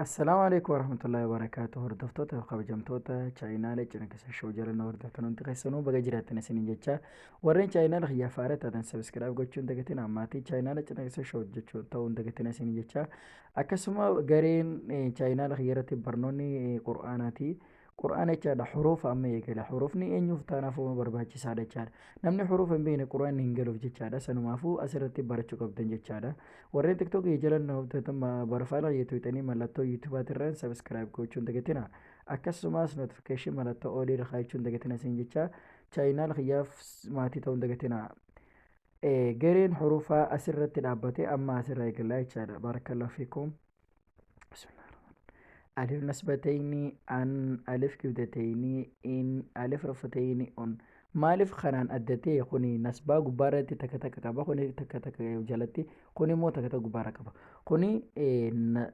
Assalaamu calaykum waraxmatullaahi wabarakaatuh. Hordoftoota kabajamtoota chaayinaalee cinankisa shoo jalannoo hordoftan hundi keessanuu baga jiraatan isiniin jecha warreen chaayinaala xiyyaafaaraa taatan sabiskiraayib gochuun dagatiin ammaatii chaayinaala cinankisa shoo jechuun ta'uun dagatiin isiniin jecha akkasuma gareen chaayinaala xiyyaarratti barnoonni qur'aanaati. Qur'aana jechaadha xuruufa amma eegale xuruufni eenyuuf taanaafuma barbaachisaadha jechaadha. Namni xuruufa hin beekne qur'aanni hin galuuf jechaadha. Sanumaafuu asirratti barachuu qabdan jechaadha. Warreen tiktookii jalannoo hojjetama barfaala yetuutanii mallattoo yuutuubaatirraan sabiskiraayib gochuun dagatina. Akkasumas notifikashin mallattoo olii rakaachuun dagatina isin jecha chaayinaal xiyyaaf maatii ta'uun dagatina. Gareen xuruufaa asirratti dhaabbatee amma asirraa eegalaa jechaadha. Barakallahu fiikum. ألف نسبتين أن ألف كبدتين إن ألف رفتين أن مالف خنان أدتي خوني نسبة غبارة تك تك كبا خوني تك تك جلتي خوني مو تك تك غبارة كبا خوني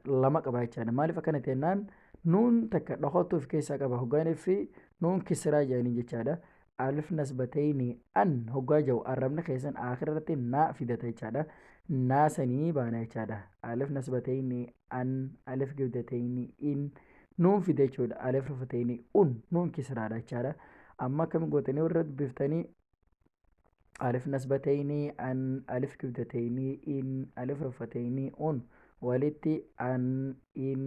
لما كبا يجانا مالف كانت نان نون تك دخلتو في كيسا كبا هجاني في نون كسرا جاني جانا ألف نسبتين أن هجاجو أرمنا كيسان آخرتي نا في دتي جانا naasanii baana jechaadha. Alif nasbatayni an alif gibdatayni in nuun fide jechuudha. Alif rufatayni nuun kisraadha jechaadha. Amma akkam gootanii warra dubbiftanii alif nasbatayni an alif gibdatayni in alif rufatayni walitti an in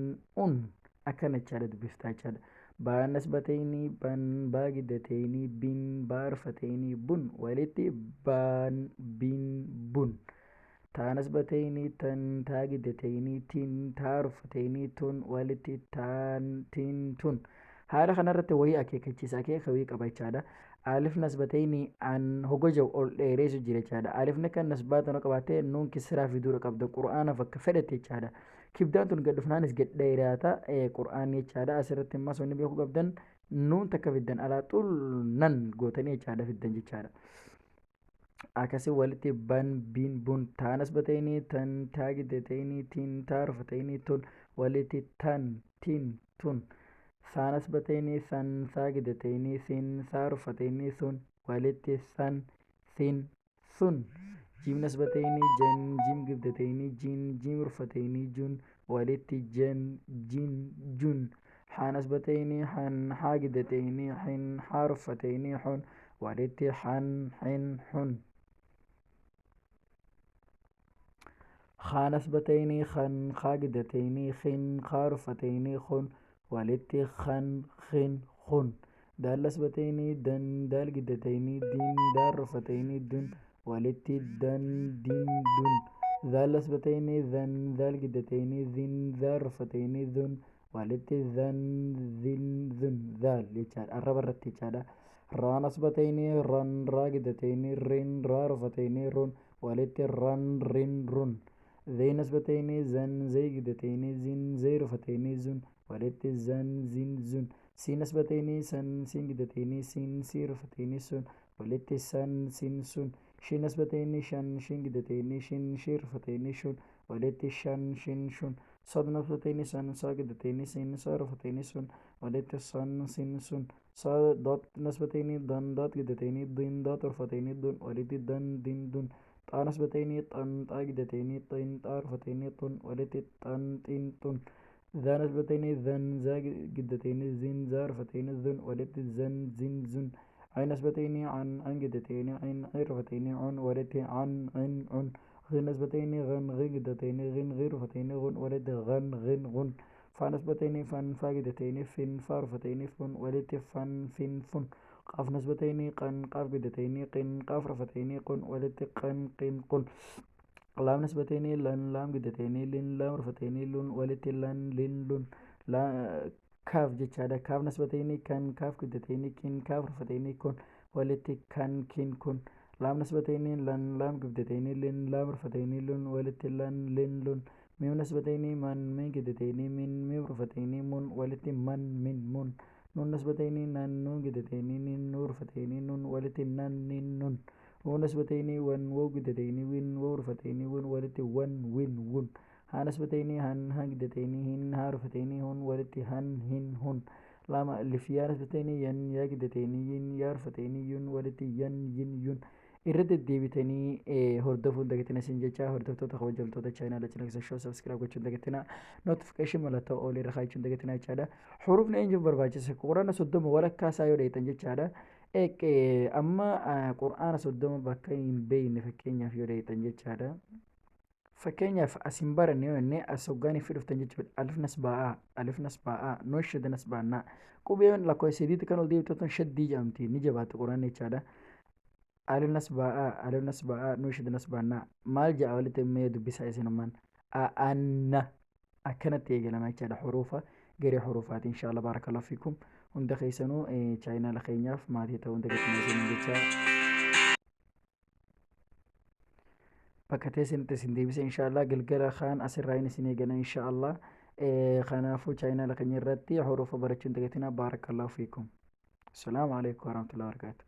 akkana jechaadha dubbiftaa jechaadha. Baa nasbatayni ban baa giddatayni bin baa rufatayni bun walitti baan bin bun. Taanasbatayni tan taagidatayni tin taarufatayni tun walitti taan tin tun haala kanarratti wayii akeekachiisa akeeka wayii qaba jechaadha. Alif nasbatayni an hogoja ol dheereessu jira jechaadha. Alifni kan nasbaata no qabaatee nuun kisiraa fiduudha qabda qur'aanaaf akka fedhate jechaadha. Kibdaan tun gad dhufnaanis gad dheeraata qur'aanni jechaadha. Asirratti immas wanni beekuu qabdan nuun takka fiddan alaa xul nan gootanii jechaadha fiddan jechaadha. Akkasii walitti ban bin bun taanas batayni tan taagidatayni tin taarufatayni tun walitti tan tin tun saanas batayni san saagidatayni sin saarufatayni sun walitti san sin sun jimnas batayni jan jim gibdatayni jin jim rufatayni jun walitti jan jin jun xaanas batayni xan xaagidatayni xin xaarufatayni xun walitti xan xin xun خانسبتين خن خاجدتين خن خارفتين خن ولتي خن خن خن دالسبتين دن دالجدتين دين دارفتين دن ولتي دن دين دن دالسبتين ذن دالجدتين ذن دارفتين ذن ولتي ذن ذن ذن ذال يجار الربر تجارة رانسبتين رن راجدتين رن رارفتين رن ولتي رن رن رن ذي نسبتين زن زي جدتين زن زي رفتين زن ولت زن زن زن سي نسبتين سن سين جدتين سين سي رفتين سن ولت سن سين سن شي نسبتين شن شين جدتين شن شي رفتين شن ولت شن شن شن صاد نسبتين سن صا جدتين سن صا رفتين سن ولت سن سن سن صا دوت نسبتين دن دوت جدتين دن دوت رفتين دن ولت دن دن دن طانسبتين طن طاجدتين طن طارفتين طن ولت طن طن طن ذا نسبتين ذن زاجدتين زن زارفتين ذن ولت زن زن زن عين نسبتين عن عنجدتين عين عرفتين عن ولت عن عن عن غن نسبتين غن غجدتين غن غرفتين غن ولت غن غن غن فنسبتين فن فاجدتين فن فارفتين فن ولت فن فن فن قاف نسبتين قن قاف جدتين قن قاف رفتين قن ولت قن قن قن لام نسبتين لن لام جدتين لن لام رفتين لن ولت لن لن لن لا كاف جتشادا كاف نسبتين كن كاف جدتين كن كاف رفتين كن ولت كن كن كن لام نسبتين لن لام جدتين لن لام رفتين لن ولت لن لن لن ميم نسبتين من جدتين من ميم رفتين من ولت من من من نون نسبتين نن نون جدتين نن نور فتين نون ولت نن نن نون نون نسبتين ون وو جدتين وين وور فتين ون ولت ون وين ون ها نسبتين هن ها جدتين هن هار فتين هن ولت هن هن هن لام الفيا نسبتين ين يا جدتين ين يار فتين ين ولت ين ين ين irra deddeebitanii hordofuun dagatina isin jecha hordoftoota kabajamtoota chaayinaala cinaaqsa shoo sabskiraayib gochuun dagatina notifikashin mallattoo oolii irra kaachuun dagatina jechaadha. Hurufni eenyuuf barbaachisa quraana 30 walakkaa isaa yoo dheetan jechaadha. Amma quraana 30 bakka hin beekne fakkeenyaaf yoo dheetan jechaadha. Fakkeenyaaf asin baranne yoo inni as hoggaanii fi dhuftan jechuudha. Alif nasba'aa noo shada nasbaannaa qubeen lakkoofsa sadiitti kan ol deebitotan shaddii jedhamti ni jabaatti quraanni jechaadha. Alif nasba'aa noo shada nasbaannaa maal ja'a walitti himee dubbisaa isinummaan anna akkanatti eegalama jechaadha xuruufa garee xuruufaati inshaallah baarakallahu fiikum hunda keessanuu chaayinaala keenyaaf maatii ta'uun dagatinaa isin jecha bakka teessanitti isin deebise inshaallah galgala kaan asirraa isin eegana inshaallah kanaafuu chaayinaala keenya irratti xuruufa barachuun dagatinaa baarakallahu fiikum. Assalaamu alaikum warahmatullahi wabarakatuh.